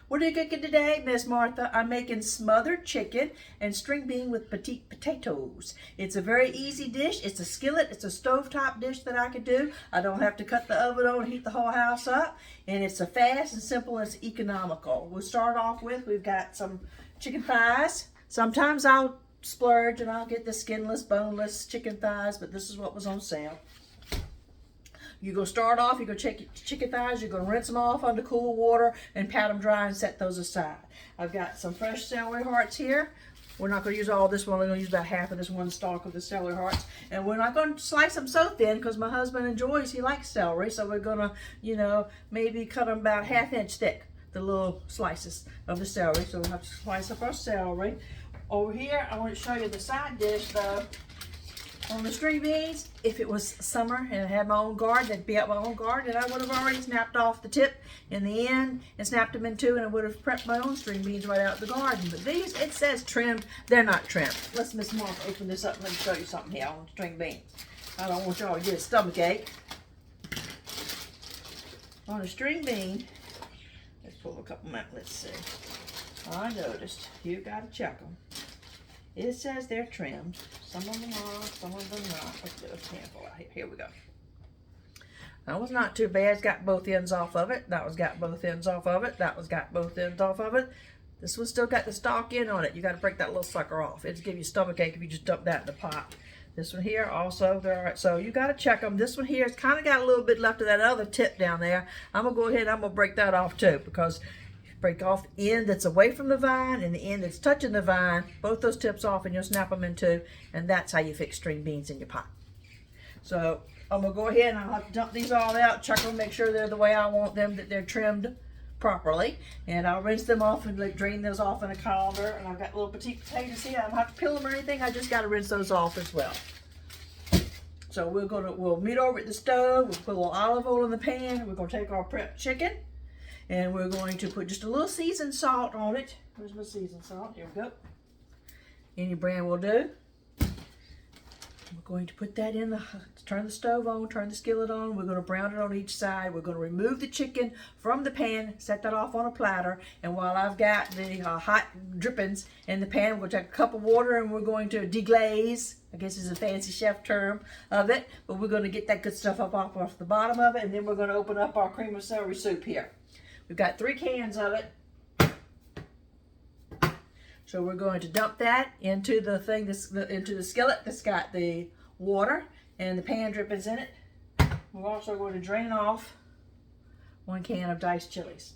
What are you cooking today, Miss Martha? I'm making smothered chicken and string bean with petite potatoes. It's a very easy dish. It's a skillet. It's a stovetop dish that I could do. I don't have to cut the oven on and heat the whole house up. And it's a fast and simple and it's economical. We'll start off with, we've got some chicken thighs. Sometimes I'll splurge and I'll get the skinless, boneless chicken thighs, but this is what was on sale. You're going to start off, you're going to check your chicken thighs, you're going to rinse them off under cool water and pat them dry and set those aside. I've got some fresh celery hearts here. We're not going to use all this one, we're going to use about half of this one stalk of the celery hearts. And we're not going to slice them so thin because my husband enjoys, he likes celery, so we're going to, you know, maybe cut them about 1/2 inch thick, the little slices of the celery. So we'll have to slice up our celery. Over here, I want to show you the side dish though. On the string beans, if it was summer and I had my own garden, that'd be out my own garden, and I would have already snapped off the tip in the end and snapped them in two, and I would have prepped my own string beans right out of the garden. But these, it says trimmed, they're not trimmed. Let's Miss Martha open this up and let me show you something here on the string beans. I don't want y'all to get a stomach ache. On a string bean, let's pull a couple out, let's see. I noticed, you gotta check them. It says they're trimmed. Some of them are, some of them not. Let's do a handful out here. Here we go. That was not too bad. It's got both ends off of it. That one's got both ends off of it. That one's got both ends off of it. This one's still got the stalk in on it. You got to break that little sucker off. It'll give you a stomach ache if you just dump that in the pot. This one here also, they're all right. So you got to check them. This one here has kind of got a little bit left of that other tip down there. I'm going to go ahead and I'm going to break that off too, because break off the end that's away from the vine and the end that's touching the vine, both those tips off, and you'll snap them in two, and that's how you fix string beans in your pot. So I'm gonna go ahead and I'll have to dump these all out, check them, make sure they're the way I want them, that they're trimmed properly, and I'll rinse them off and drain those off in a colander. And I've got little petite potatoes here. I don't have to peel them or anything, I just got to rinse those off as well. So we'll meet over at the stove, we'll put a little olive oil in the pan, we're gonna take our prepped chicken, and we're going to put just a little seasoned salt on it. Where's my seasoned salt? Here we go. Any brand will do. We're going to put that in turn the stove on, turn the skillet on. We're going to brown it on each side. We're going to remove the chicken from the pan, set that off on a platter. And while I've got the hot drippings in the pan, we're going to take a cup of water and we're going to deglaze. I guess is a fancy chef term of it. But we're going to get that good stuff up off the bottom of it. And then we're going to open up our cream of celery soup here. We've got 3 cans of it. So we're going to dump that into the thing, into the skillet that's got the water and the pan drippings in it. We're also going to drain off 1 can of diced chilies.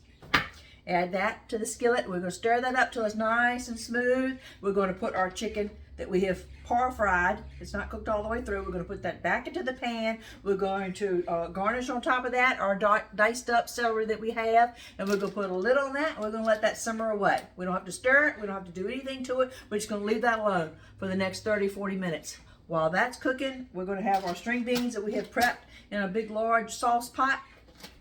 Add that to the skillet. We're going to stir that up till it's nice and smooth. We're going to put our chicken that we have par fried. It's not cooked all the way through. We're going to put that back into the pan. We're going to garnish on top of that our diced up celery that we have, and we're going to put a lid on that, and we're going to let that simmer away. We don't have to stir it. We don't have to do anything to it. We're just going to leave that alone for the next 30-40 minutes. While that's cooking, we're going to have our string beans that we have prepped in a big large sauce pot,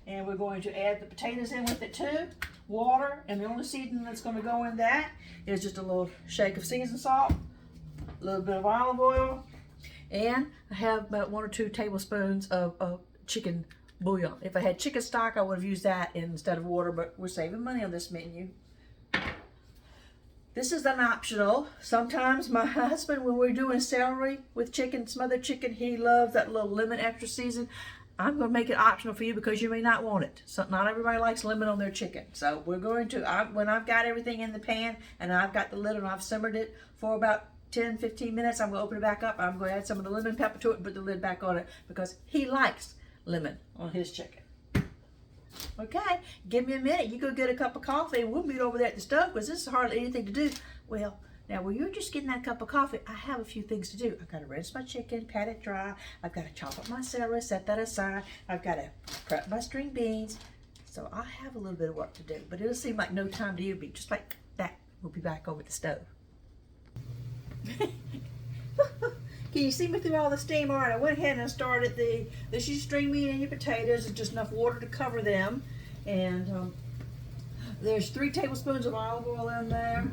and we're going to add the potatoes in with it too, water, and the only seasoning that's going to go in that is just a little shake of seasoned salt, a little bit of olive oil, and I have about 1 or 2 tablespoons of chicken bouillon. If I had chicken stock, I would have used that instead of water, but we're saving money on this menu. This is an optional. Sometimes my husband, when we're doing celery with chicken, smothered chicken, he loves that little lemon extra season. I'm going to make it optional for you because you may not want it. So not everybody likes lemon on their chicken. So we're going to, when I've got everything in the pan and I've got the lid and I've simmered it for about 10-15 minutes, I'm going to open it back up. I'm going to add some of the lemon pepper to it and put the lid back on it because he likes lemon on his chicken. Okay, give me a minute. You go get a cup of coffee and we'll meet over there at the stove because this is hardly anything to do. Well, now while you're just getting that cup of coffee, I have a few things to do. I've got to rinse my chicken, pat it dry. I've got to chop up my celery, set that aside. I've got to prep my string beans. So I have a little bit of work to do, but it'll seem like no time to you. But just like that, we'll be back over at the stove. Can you see me through all the steam? All right, I went ahead and I started this is string bean and your potatoes. There's just enough water to cover them. And there's 3 tablespoons of olive oil in there,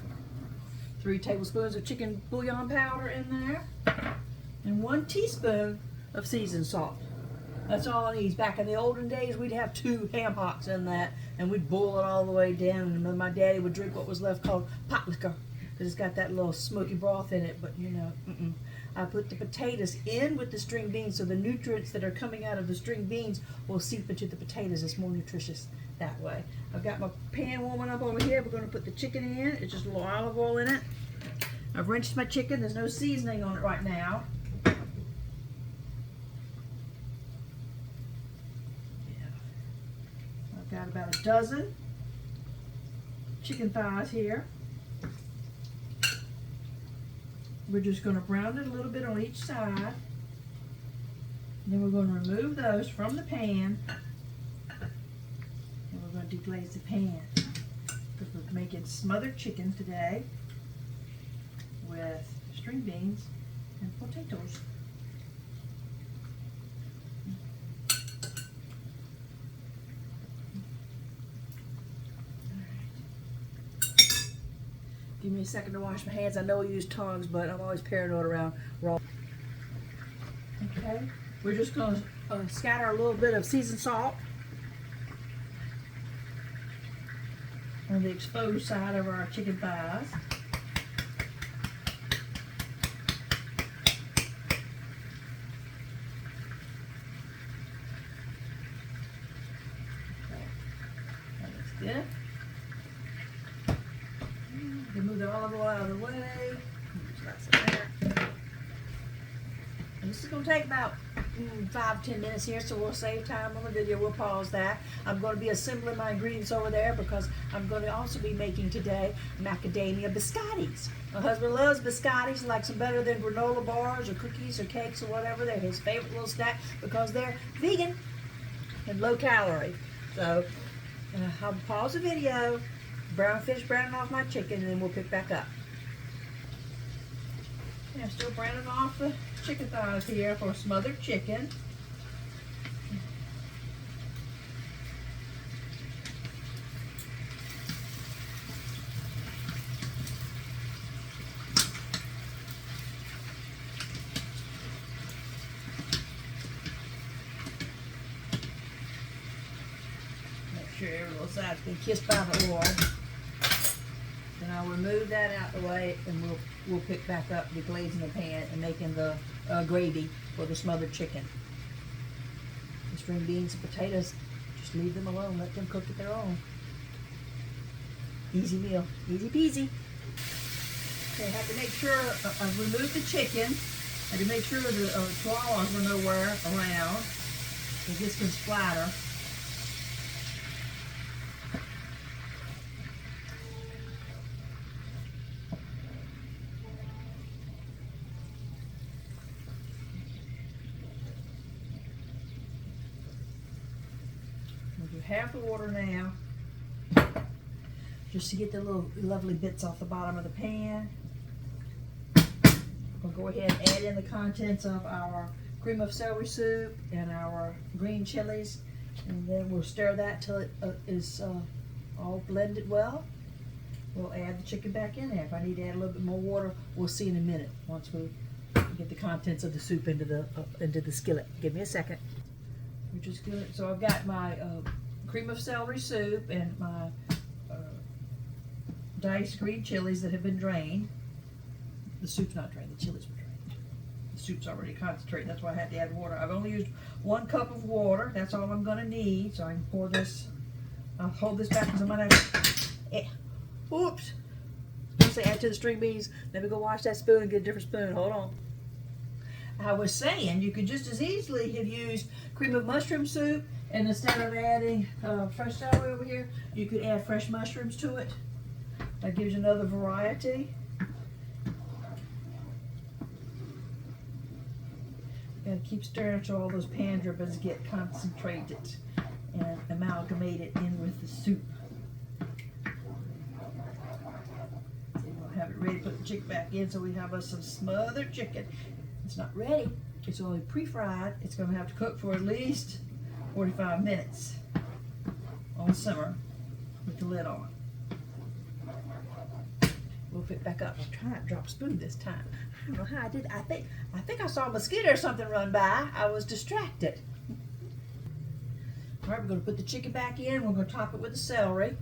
3 tablespoons of chicken bouillon powder in there, and 1 teaspoon of seasoned salt. That's all it needs. Back in the olden days, we'd have 2 ham hocks in that, and we'd boil it all the way down. And then my daddy would drink what was left called pot liquor, because it's got that little smoky broth in it. But you know, I put the potatoes in with the string beans, so the nutrients that are coming out of the string beans will seep into the potatoes. It's more nutritious that way. I've got my pan warming up over here. We're going to put the chicken in. It's just a little olive oil in it. I've rinsed my chicken. There's no seasoning on it right now. Got about a dozen chicken thighs here. We're just going to brown it a little bit on each side. And then we're going to remove those from the pan. And we're going to deglaze the pan. Because we're making smothered chicken today with string beans and potatoes. Give me a second to wash my hands. I know I use tongs, but I'm always paranoid around raw. Okay, we're just going to scatter a little bit of seasoned salt on the exposed side of our chicken thighs. That looks good. Move the olive oil out of the way. And this is going to take about 5-10 minutes here, so we'll save time on the video. We'll pause that. I'm going to be assembling my ingredients over there because I'm going to also be making today macadamia biscottis. My husband loves biscottis, likes them better than granola bars or cookies or cakes or whatever. They're his favorite little snack because they're vegan and low calorie. So I'll pause the video. Finish browning off my chicken, and then we'll pick back up. Yeah, I'm still browning off the chicken thighs here for smothered chicken. Make sure every little side's been kissed by the oil. Then I'll remove that out the way, and we'll pick back up deglazing the pan and making the gravy for the smothered chicken. The string beans and potatoes, just leave them alone. Let them cook at their own. Easy meal, easy peasy. Okay, I have to make sure I've removed the chicken. I have to make sure the claws are nowhere around, because this can splatter. Half the water now, just to get the little lovely bits off the bottom of the pan. We'll go ahead and add in the contents of our cream of celery soup and our green chilies, and then we'll stir that till it is all blended well. We'll add the chicken back in there. If I need to add a little bit more water, we'll see in a minute once we get the contents of the soup into the skillet. Give me a second. Which is good. So I've got my cream of celery soup and my diced green chilies that have been drained. The soup's not drained, the chilies were drained. The soup's already concentrated, that's why I had to add water. I've only used 1 cup of water, that's all I'm gonna need, so I can pour this. I'll hold this back because I'm gonna oops. I was gonna say add to the string beans. Let me go wash that spoon and get a different spoon. Hold on. I was saying you could just as easily have used cream of mushroom soup, and instead of adding fresh celery over here, you could add fresh mushrooms to it. That gives you another variety. You gotta keep stirring until all those pan drippings get concentrated and amalgamated in with the soup. So we'll have it ready to put the chicken back in, so we have us some smothered chicken. It's not ready, it's only pre-fried. It's going to have to cook for at least 45 minutes on simmer with the lid on. We'll pick back up. I'm trying to drop a spoon this time. I don't know how I did. I think I saw a mosquito or something run by. I was distracted. All right, we're going to put the chicken back in. We're going to top it with the celery.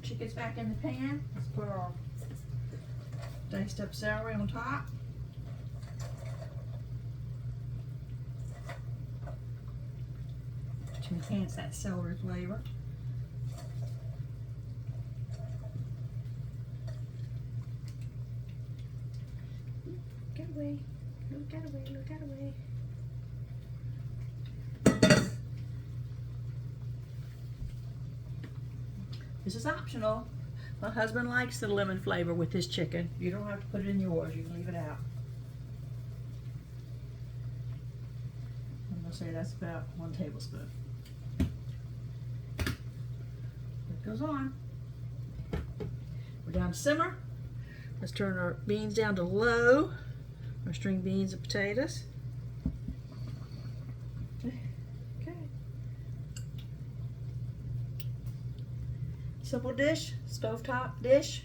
The chicken's back in the pan. Let's put our diced up celery on top. To enhance that celery flavor. Get away. Look out away. Look out away. This is optional. My husband likes the lemon flavor with his chicken. You don't have to put it in yours. You can leave it out. I'm going to say that's about 1 tablespoon. It goes on. We're down to simmer. Let's turn our beans down to low. Our string beans and potatoes. Simple dish, stovetop dish,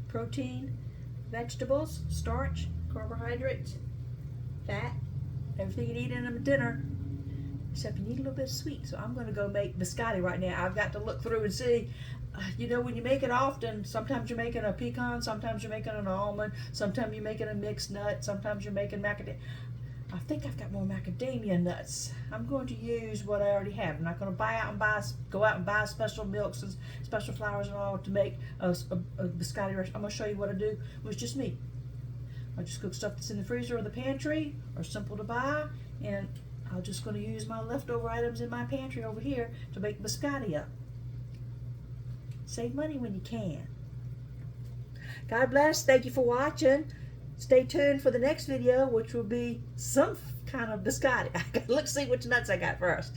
protein, vegetables, starch, carbohydrates, fat, everything you need in a dinner, except you need a little bit of sweet. So I'm going to go make biscotti right now. I've got to look through and see, you know, when you make it often, sometimes you're making a pecan, sometimes you're making an almond, sometimes you're making a mixed nut, sometimes you're making macadamia. I think I've got more macadamia nuts. I'm going to use what I already have. I'm not going to go out and buy special milks and special flours and all to make a biscotti recipe. I'm going to show you what I do with just me. I just cook stuff that's in the freezer or the pantry, or simple to buy, and I'm just going to use my leftover items in my pantry over here to make biscotti up. Save money when you can. God bless. Thank you for watching. Stay tuned for the next video, which will be some kind of biscotti. Let's see which nuts I got first.